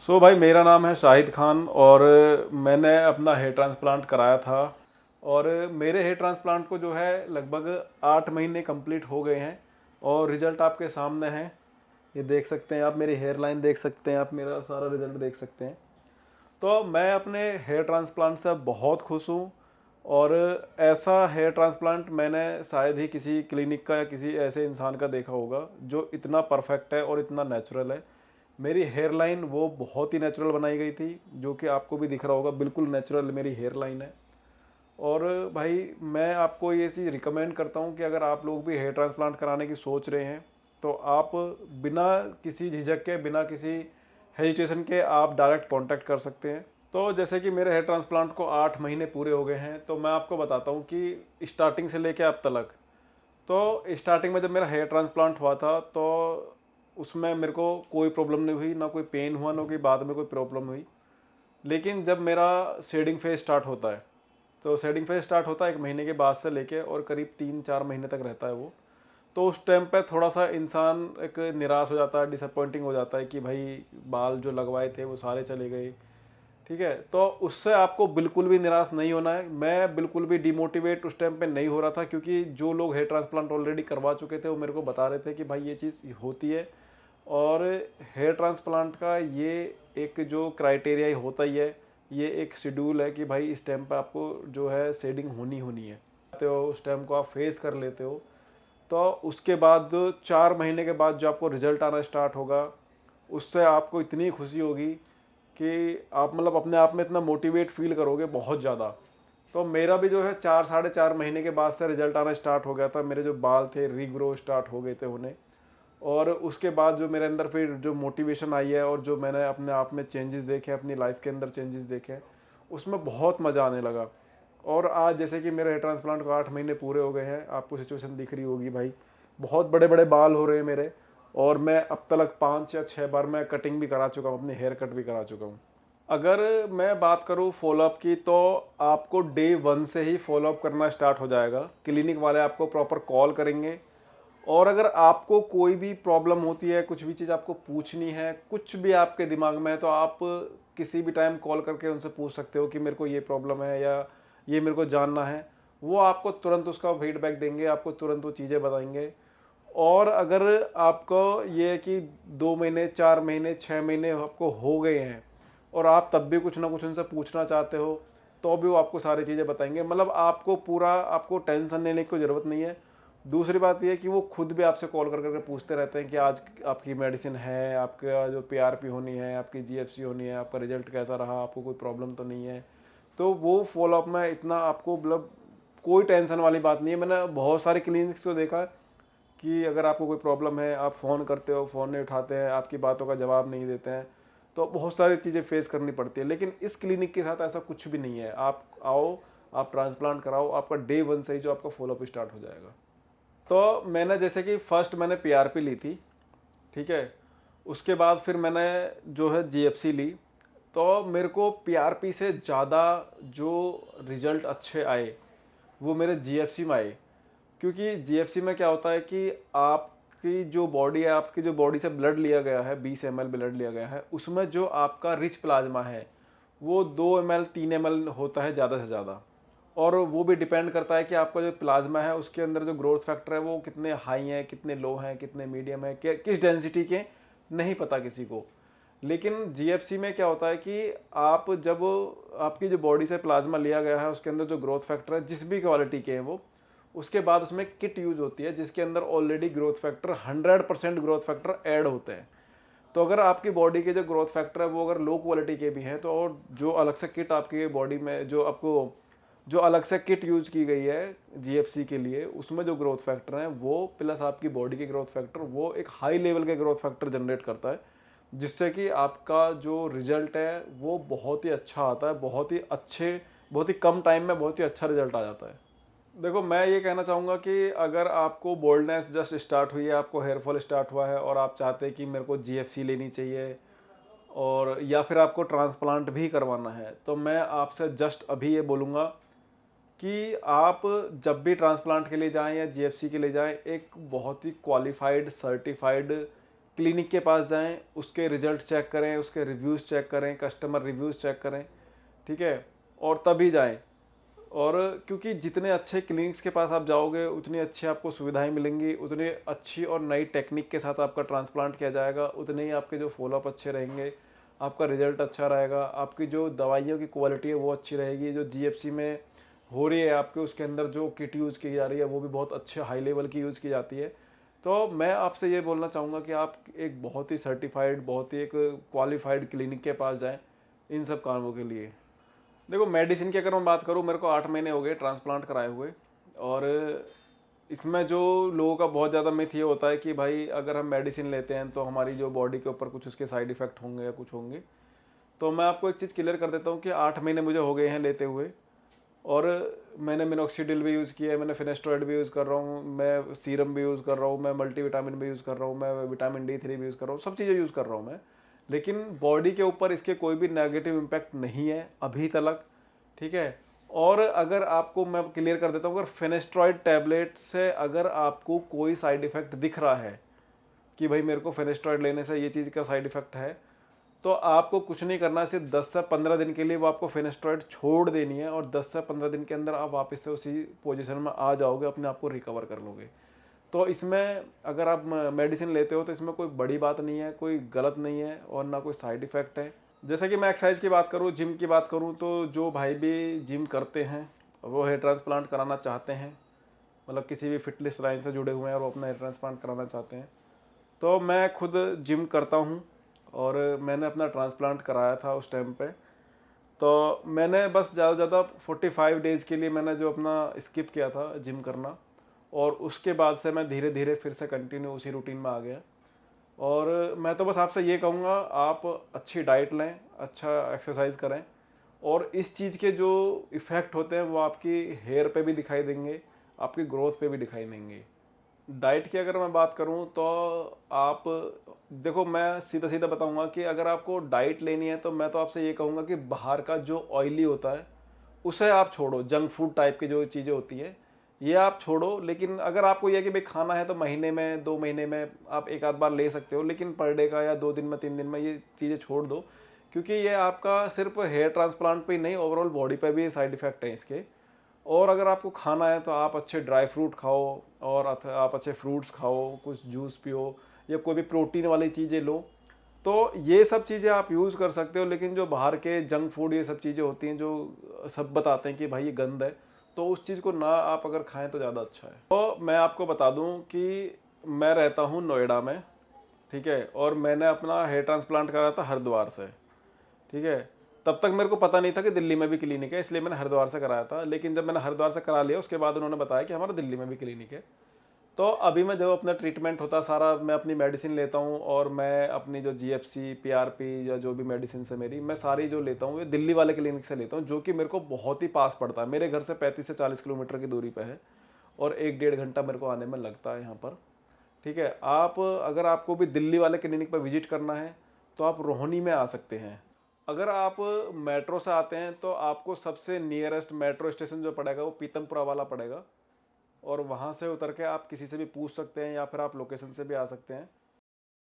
भाई मेरा नाम है शाहिद खान और मैंने अपना हेयर ट्रांसप्लांट कराया था। और मेरे हेयर ट्रांसप्लांट को जो है लगभग 8 महीने कंप्लीट हो गए हैं और रिजल्ट आपके सामने है। ये देख सकते हैं आप, मेरी हेयर लाइन देख सकते हैं आप, मेरा सारा रिजल्ट देख सकते हैं। तो मैं अपने हेयर ट्रांसप्लांट से बहुत खुश हूँ। और ऐसा हेयर ट्रांसप्लांट मैंने शायद ही किसी क्लिनिक का या किसी ऐसे इंसान का देखा होगा जो इतना परफेक्ट है और इतना नेचुरल है। मेरी हेयर लाइन वो बहुत ही नेचुरल बनाई गई थी, जो कि आपको भी दिख रहा होगा, बिल्कुल नेचुरल मेरी हेयर लाइन है। और भाई मैं आपको ये चीज़ रिकमेंड करता हूँ कि अगर आप लोग भी हेयर ट्रांसप्लांट कराने की सोच रहे हैं तो आप बिना किसी झिझक के, बिना किसी हेजिटेशन के आप डायरेक्ट कांटेक्ट कर सकते हैं। तो जैसे कि मेरे हेयर ट्रांसप्लांट को 8 महीने पूरे हो गए हैं, तो मैं आपको बताता हूँ कि स्टार्टिंग से लेके अब तक। तो स्टार्टिंग में जब मेरा हेयर ट्रांसप्लांट हुआ था तो उसमें मेरे को कोई प्रॉब्लम नहीं हुई, ना कोई पेन हुआ, ना कोई बाद में कोई प्रॉब्लम हुई। लेकिन जब मेरा शेडिंग फेज स्टार्ट होता है, तो शेडिंग फेज स्टार्ट होता है 1 महीने के बाद से लेके और करीब 3-4 महीने तक रहता है वो। तो उस टाइम पे थोड़ा सा इंसान एक निराश हो जाता है, डिसअपॉइंटिंग हो जाता है कि भाई बाल जो लगवाए थे वो सारे चले गए। ठीक है, तो उससे आपको बिल्कुल भी निराश नहीं होना है। मैं बिल्कुल भी डिमोटिवेट उस टाइम पे नहीं हो रहा था, क्योंकि जो लोग हेयर ट्रांसप्लांट ऑलरेडी करवा चुके थे वो मेरे को बता रहे थे कि भाई ये चीज़ होती है। और हेयर ट्रांसप्लांट का ये एक जो क्राइटेरिया होता ही है, ये एक शेड्यूल है कि भाई इस टाइम पे आपको जो है शेडिंग होनी होनी है। तो उस टाइम को आप फेस कर लेते हो, तो उसके बाद 4 महीने के बाद जो आपको रिजल्ट आना स्टार्ट होगा, उससे आपको इतनी खुशी होगी कि आप मतलब अपने आप में इतना मोटिवेट फील करोगे बहुत ज़्यादा। तो मेरा भी जो है 4-4.5 महीने के बाद से रिजल्ट आना स्टार्ट हो गया था। मेरे जो बाल थे रीग्रो स्टार्ट हो गए थे उन्हें। और उसके बाद जो मेरे अंदर फिर जो मोटिवेशन आई है और जो मैंने अपने आप में चेंजेस देखे, अपनी लाइफ के अंदर चेंजेस देखे, उसमें बहुत मज़ा आने लगा। और आज जैसे कि मेरे हेयर ट्रांसप्लांट को 8 महीने पूरे हो गए हैं, आपको सिचुएशन दिख रही होगी भाई, बहुत बड़े बड़े बाल हो रहे हैं मेरे। और मैं अब तक 5 या 6 बार मैं कटिंग भी करा चुका हूँ, अपनी हेयर कट भी करा चुका हूँ। अगर मैं बात करूँ फॉलोअप की, तो आपको डे 1 से ही फॉलोअप करना स्टार्ट हो जाएगा। क्लिनिक वाले आपको प्रॉपर कॉल करेंगे। और अगर आपको कोई भी प्रॉब्लम होती है, कुछ भी चीज़ आपको पूछनी है, कुछ भी आपके दिमाग में है, तो आप किसी भी टाइम कॉल करके उनसे पूछ सकते हो कि मेरे को ये प्रॉब्लम है या ये मेरे को जानना है। वो आपको तुरंत उसका फीडबैक देंगे, आपको तुरंत वो चीज़ें बताएंगे। और अगर आपको ये है कि 2 महीने, 4 महीने, 6 महीने आपको हो गए हैं और आप तब भी कुछ ना कुछ उनसे पूछना चाहते हो, तो भी वो आपको सारी चीज़ें बताएंगे। मतलब आपको पूरा, आपको टेंशन लेने की कोई ज़रूरत नहीं है। दूसरी बात यह है कि वो खुद भी आपसे कॉल कर करके पूछते रहते हैं कि आज आपकी मेडिसिन है, आपका जो पीआरपी होनी है, आपकी जीएफसी होनी है, आपका रिजल्ट कैसा रहा, आपको कोई प्रॉब्लम तो नहीं है। तो वो फॉलोअप में इतना आपको मतलब कोई टेंशन वाली बात नहीं है। मैंने बहुत सारे क्लिनिक्स को देखा है कि अगर आपको कोई प्रॉब्लम है, आप फ़ोन करते हो, फ़ोन नहीं उठाते हैं, आपकी बातों का जवाब नहीं देते हैं, तो बहुत सारी चीज़ें फेस करनी पड़ती है। लेकिन इस क्लिनिक के साथ ऐसा कुछ भी नहीं है। आप आओ, आप ट्रांसप्लांट कराओ, आपका डे 1 से ही जो आपका फॉलोअप स्टार्ट हो जाएगा। तो मैंने जैसे कि फर्स्ट मैंने पीआरपी ली थी। ठीक है, उसके बाद फिर मैंने जो है जीएफसी ली। तो मेरे को पीआरपी से ज़्यादा जो रिजल्ट अच्छे आए वो मेरे जीएफसी में आए। क्योंकि जीएफसी में क्या होता है कि आपकी जो बॉडी है, आपकी जो बॉडी से ब्लड लिया गया है, 20 ml ब्लड लिया गया है, उसमें जो आपका रिच प्लाज्मा है वो 2 ml 3 ml होता है ज़्यादा से ज़्यादा। और वो भी डिपेंड करता है कि आपका जो प्लाज्मा है उसके अंदर जो ग्रोथ फैक्टर है वो कितने हाई हैं, कितने लो हैं, कितने मीडियम है, किस डेंसिटी के, नहीं पता किसी को। लेकिन जीएफसी में क्या होता है कि आप जब आपकी जो बॉडी से प्लाज्मा लिया गया है उसके अंदर जो ग्रोथ फैक्टर है जिस भी क्वालिटी के हैं वो, उसके बाद उसमें किट यूज होती है जिसके अंदर already growth factor 100% growth factor add होते हैं। तो अगर आपकी बॉडी के जो ग्रोथ फैक्टर है वो अगर लो क्वालिटी के भी हैं, तो और जो अलग से किट आपकी बॉडी में जो आपको जो अलग से किट यूज की गई है जीएफसी के लिए, उसमें जो ग्रोथ फैक्टर हैं वो प्लस आपकी बॉडी के ग्रोथ फैक्टर, वो एक हाई लेवल के ग्रोथ फैक्टर जनरेट करता है, जिससे कि आपका जो रिजल्ट है वो बहुत ही अच्छा आता है, बहुत ही अच्छे, बहुत ही कम टाइम में बहुत ही अच्छा रिजल्ट आ जाता है। देखो मैं ये कहना चाहूँगा कि अगर आपको बोल्डनेस जस्ट स्टार्ट हुई है, आपको हेयरफॉल स्टार्ट हुआ है और आप चाहते हैं कि मेरे को जीएफसी लेनी चाहिए और या फिर आपको ट्रांसप्लांट भी करवाना है, तो मैं आपसे जस्ट अभी ये बोलूँगा कि आप जब भी ट्रांसप्लांट के लिए जाएं या जीएफसी के लिए जाएं, एक बहुत ही क्वालिफाइड सर्टिफाइड क्लिनिक के पास जाएं, उसके रिजल्ट चेक करें, उसके रिव्यूज़ चेक करें, कस्टमर रिव्यूज़ चेक करें, ठीक है, और तभी जाएं। और क्योंकि जितने अच्छे क्लिनिक्स के पास आप जाओगे उतनी अच्छी आपको सुविधाएं मिलेंगी, उतनी अच्छी और नई टेक्निक के साथ आपका ट्रांसप्लांट किया जाएगा, उतने ही आपके जो फॉलोअप अच्छे रहेंगे, आपका रिजल्ट अच्छा रहेगा, आपकी जो दवाइयों की क्वालिटी है वो अच्छी रहेगी, जो जीएफसी में हो रही है आपके उसके अंदर जो किट यूज़ की जा रही है वो भी बहुत अच्छे हाई लेवल की यूज़ की जाती है। तो मैं आपसे ये बोलना चाहूँगा कि आप एक बहुत ही सर्टिफाइड, बहुत ही एक क्वालिफाइड क्लिनिक के पास जाएं इन सब कामों के लिए। देखो मेडिसिन की अगर मैं बात करूँ, मेरे को 8 महीने हो गए ट्रांसप्लांट कराए हुए, और इसमें जो लोगों का बहुत ज़्यादा मिथ ये होता है कि भाई अगर हम मेडिसिन लेते हैं तो हमारी जो बॉडी के ऊपर कुछ उसके साइड इफ़ेक्ट होंगे या कुछ होंगे। तो मैं आपको एक चीज़ क्लियर कर देता हूँ कि 8 महीने मुझे हो गए हैं लेते हुए, और मैंने मिनॉक्सिडिल भी यूज़ किया है, मैंने फिनेस्ट्रॉइड भी यूज़ कर रहा हूँ, मैं सीरम भी यूज़ कर रहा हूँ, मैं मल्टीविटामिन भी यूज़ कर रहा हूँ, मैं विटामिन D3 भी यूज़ कर रहा हूँ, सब चीज़ें यूज़ कर रहा हूँ मैं। लेकिन बॉडी के ऊपर इसके कोई भी नेगेटिव इम्पैक्ट नहीं है अभी तक, ठीक है। और अगर आपको मैं क्लियर कर देता हूँ, अगर फिनेस्ट्रॉइड टैबलेट से अगर आपको कोई साइड इफ़ेक्ट दिख रहा है कि भाई मेरे को फिनेस्ट्रॉइड लेने से ये चीज़ का साइड इफ़ेक्ट है, तो आपको कुछ नहीं करना है, सिर्फ 10 से 15 दिन के लिए वो आपको फिनेस्ट्रॉइड छोड़ देनी है, और 10 से 15 दिन के अंदर आप वापस से उसी पोजीशन में आ जाओगे, अपने आप को रिकवर कर लोगे। तो इसमें अगर आप मेडिसिन लेते हो तो इसमें कोई बड़ी बात नहीं है, कोई गलत नहीं है, और ना कोई साइड इफ़ेक्ट है। जैसे कि मैं एक्सरसाइज की बात करूँ, जिम की बात करूँ, तो जो भाई भी जिम करते हैं वो हेयर ट्रांसप्लांट कराना चाहते हैं, मतलब किसी भी फिटनेस लाइन से जुड़े हुए हैं और वो अपना हेयर ट्रांसप्लांट कराना चाहते हैं, तो मैं खुद जिम करता हूँ, और मैंने अपना ट्रांसप्लांट कराया था उस टाइम पे। तो मैंने बस ज़्यादा से ज़्यादा 45 डेज़ के लिए मैंने जो अपना स्किप किया था जिम करना, और उसके बाद से मैं धीरे धीरे फिर से कंटिन्यू उसी रूटीन में आ गया। और मैं तो बस आपसे ये कहूँगा, आप अच्छी डाइट लें, अच्छा एक्सरसाइज करें, और इस चीज़ के जो इफ़ेक्ट होते हैं वो आपकी हेयर पे भी दिखाई देंगे, आपकी ग्रोथ पे भी दिखाई देंगे। डाइट की अगर मैं बात करूं तो आप देखो, मैं सीधा सीधा बताऊंगा कि अगर आपको डाइट लेनी है तो मैं तो आपसे ये कहूँगा कि बाहर का जो ऑयली होता है उसे आप छोड़ो, जंक फूड टाइप की जो चीज़ें होती है ये आप छोड़ो। लेकिन अगर आपको ये है कि भाई खाना है तो महीने में 2 महीने में आप एक आध बार ले सकते हो, लेकिन पर डे का या 2 दिन में 3 दिन में ये चीज़ें छोड़ दो, क्योंकि ये आपका सिर्फ हेयर ट्रांसप्लांट पे ही नहीं, ओवरऑल बॉडी पे भी साइड इफ़ेक्ट है इसके। और अगर आपको खाना है तो आप अच्छे ड्राई फ्रूट खाओ, और आप अच्छे फ्रूट्स खाओ, कुछ जूस पियो, या कोई भी प्रोटीन वाली चीज़ें लो। तो ये सब चीज़ें आप यूज़ कर सकते हो। लेकिन जो बाहर के जंक फूड ये सब चीज़ें होती हैं जो सब बताते हैं कि भाई ये गंद है, तो उस चीज़ को ना आप अगर खाएं तो ज़्यादा अच्छा है। तो मैं आपको बता दूं कि मैं रहता हूं नोएडा में, ठीक है, और मैंने अपना हेयर ट्रांसप्लांट कराया था हरिद्वार से, ठीक है। तब तक मेरे को पता नहीं था कि दिल्ली में भी क्लिनिक है, इसलिए मैंने हरिद्वार से कराया था। लेकिन जब मैंने हरिद्वार से करा लिया उसके बाद उन्होंने बताया कि हमारा दिल्ली में भी क्लिनिक है। तो अभी मैं जब अपना ट्रीटमेंट होता सारा, मैं अपनी मेडिसिन लेता हूँ, और मैं अपनी जो जीएफसी, पीआरपी या जो भी मेडिसिन है मेरी, मैं सारी जो लेता हूँ ये दिल्ली वाले क्लिनिक से लेता हूँ, जो कि मेरे को बहुत ही पास पड़ता है। मेरे घर से 35 से 40 किलोमीटर की दूरी पे है, और 1 डेढ़ घंटा मेरे को आने में लगता है यहाँ पर, ठीक है। आप अगर आपको भी दिल्ली वाले क्लिनिक पर विजिट करना है तो आप रोहिणी में आ सकते हैं। अगर आप मेट्रो से आते हैं तो आपको सबसे नियरेस्ट मेट्रो स्टेशन जो पड़ेगा वो पीतमपुरा वाला पड़ेगा, और वहाँ से उतर के आप किसी से भी पूछ सकते हैं, या फिर आप लोकेशन से भी आ सकते हैं।